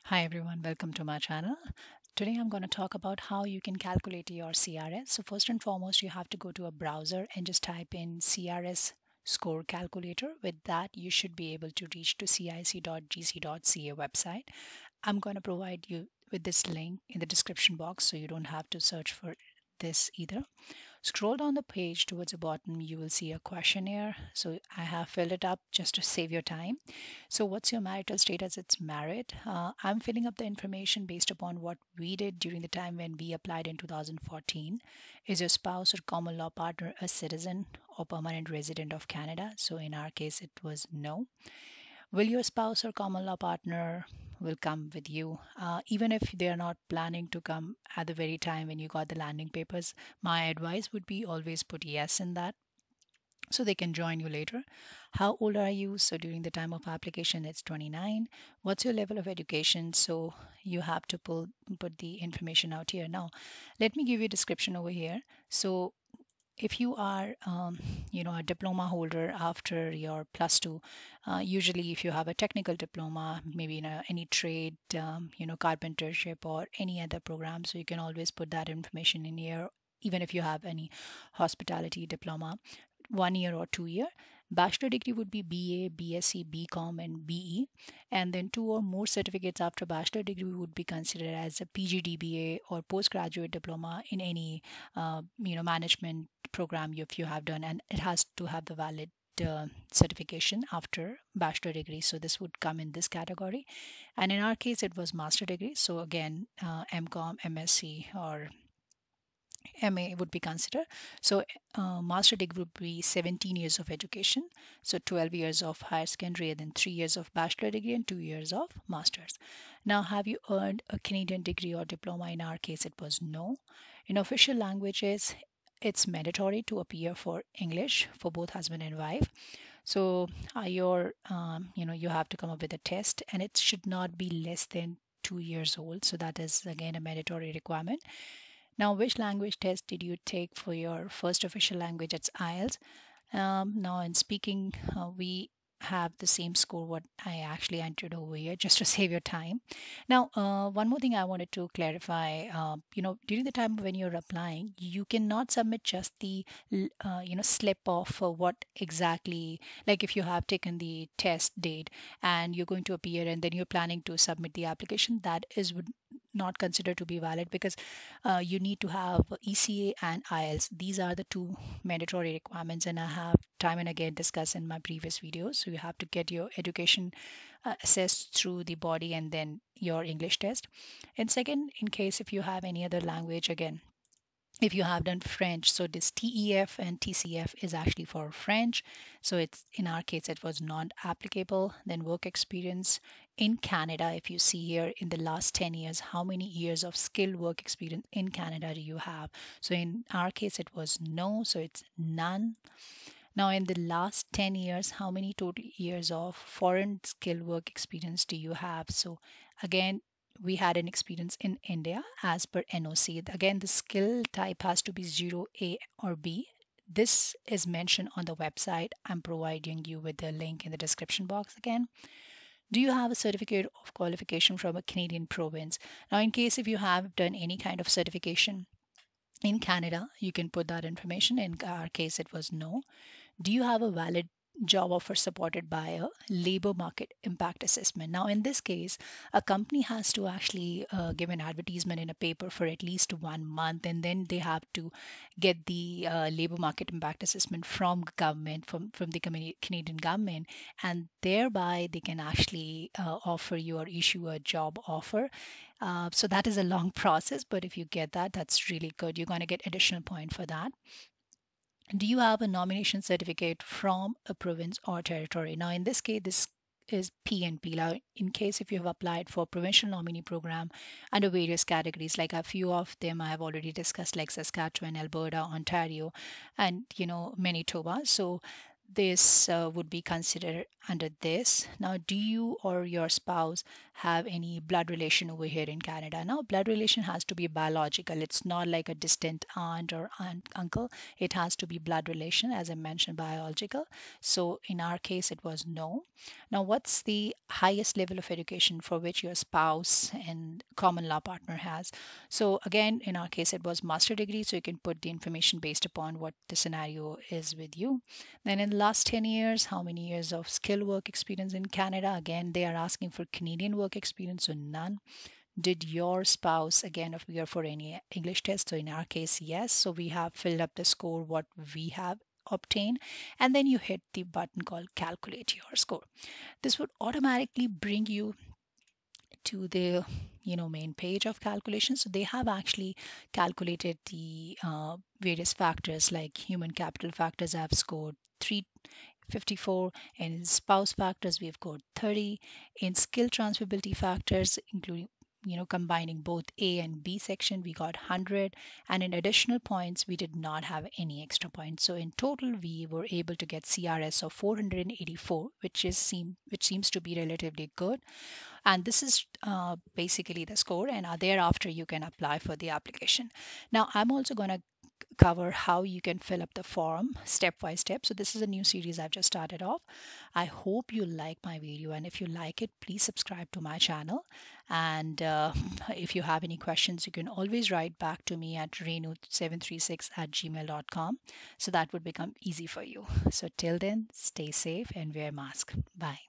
Hi everyone, welcome to my channel. Today I'm going to talk about how you can calculate your CRS. So first and foremost, you have to go to a browser and just type in Crs Score Calculator. With that, you should be able to reach to cic.gc.ca website. I'm going to provide you with this link in the description box so you don't have to search for this either. Scroll down the page towards the bottom, you will see a questionnaire. So I have filled it up just to save your time. So what's your marital status? It's married. I'm filling up the information based upon what we did during the time when we applied in 2014. Is your spouse or common law partner a citizen or permanent resident of Canada? So in our case, it was no. Will your spouse or common law partner will come with you, even if they are not planning to come at the very time when you got the landing papers? My advice would be always put yes in that so they can join you later. How old are you? So during the time of application, it's 29. What's your level of education? So you have to put the information out here. Now, let me give you a description over here. So if you are a diploma holder after your plus two, usually if you have a technical diploma, maybe in any trade, carpentership or any other program, so you can always put that information in here. Even if you have any hospitality diploma, 1 year or 2 year. Bachelor degree would be BA, BSc, BCom, and BE. And then two or more certificates after bachelor degree would be considered as a PGDBA or postgraduate diploma in any management program if you have done, and it has to have the valid certification after bachelor degree. So this would come in this category. And in our case, it was master degree. So again, MCom, MSc, or MA would be considered. So, master degree would be 17 years of education. So, 12 years of higher secondary, and then 3 years of bachelor degree and 2 years of master's. Now, have you earned a Canadian degree or diploma? In our case, it was no. In official languages, it's mandatory to appear for English for both husband and wife. So, you have to come up with a test, and it should not be less than 2 years old. So, that is again a mandatory requirement. Now, which language test did you take for your first official language? It's IELTS. Now, in speaking, we have the same score what I actually entered over here just to save your time. Now, one more thing I wanted to clarify. During the time when you're applying, you cannot submit just the slip of what exactly, like if you have taken the test date and you're going to appear and then you're planning to submit the application, that is would not considered to be valid because you need to have ECA and IELTS. These are the two mandatory requirements, and I have time and again discussed in my previous videos. So you have to get your education assessed through the body and then your English test. And second, in case if you have any other language, again, if you have done French, so this TEF and TCF is actually for French. So it's in our case, it was not applicable. Then work experience in Canada, if you see here in the last 10 years, how many years of skilled work experience in Canada do you have? So in our case, it was no, so it's none. Now, in the last 10 years, how many total years of foreign skilled work experience do you have? So again, we had an experience in India as per NOC. Again, the skill type has to be 0A or B. This is mentioned on the website. I'm providing you with the link in the description box again. Do you have a certificate of qualification from a Canadian province? Now, in case if you have done any kind of certification in Canada, you can put that information. In our case, it was no. Do you have a valid job offer supported by a labor market impact assessment? Now, in this case, a company has to actually give an advertisement in a paper for at least 1 month, and then they have to get the labor market impact assessment from government, from the Canadian government, and thereby they can actually offer you or issue a job offer. So that is a long process, but if you get that, that's really good. You're going to get additional point for that. Do you have a nomination certificate from a province or territory? Now, in this case, this is PNP. Now, in case if you have applied for provincial nominee program under various categories, like a few of them I have already discussed, like Saskatchewan, Alberta, Ontario, and Manitoba. So this would be considered under this. Now, do you or your spouse have any blood relation over here in Canada? Now, blood relation has to be biological. It's not like a distant aunt or uncle. It has to be blood relation, as I mentioned, biological. So in our case, it was no. Now, what's the highest level of education for which your spouse and common law partner has? So again, in our case, it was master degree. So you can put the information based upon what the scenario is with you. Then in the last 10 years, how many years of skilled work experience in Canada? Again, they are asking for Canadian work experience, so none. Did your spouse, again, appear for any English test? So in our case, yes. So we have filled up the score, what we have obtained, and then you hit the button called Calculate Your Score. This would automatically bring you to the main page of calculation. So they have actually calculated the various factors, like human capital factors. I've scored 354, and in spouse factors we've got 30. In skill transferability factors, including combining both A and B section, we got 100, and in additional points we did not have any extra points. So in total we were able to get CRS of 484, which seems to be relatively good. And this is basically the score, and thereafter you can apply for the application. Now I'm also going to cover how you can fill up the form step by step. So this is a new series I've just started off. I hope you like my video, and if you like it, please subscribe to my channel. And if you have any questions, you can always write back to me at renu736@gmail.com. So that would become easy for you. So till then, stay safe and wear mask. Bye.